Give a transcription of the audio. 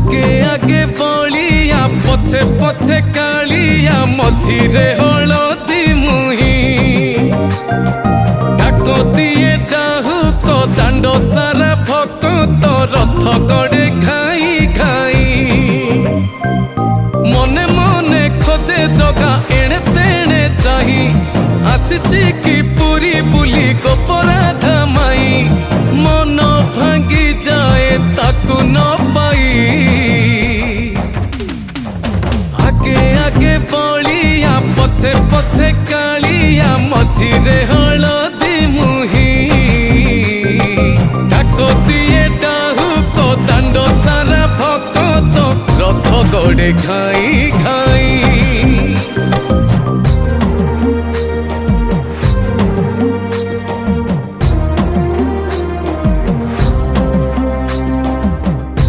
आगे आगे बलिया पछे पछे कालिया मझिरे हलदी मुही डाक दिए डाहुक दांड सारा भक्त रथ गड़े खाई खाई मने मने खोजे जगा एणे तेणे चाही आसिची कि पुरी बुली गोपराधा माई मन भांगी जाए ताकू न पाई आगे आगे बलिया पछे पछे कालिया मझिरे हलदी मुही डाक दिए डाहुक दांड सारा भक्त रथ गड़े खाई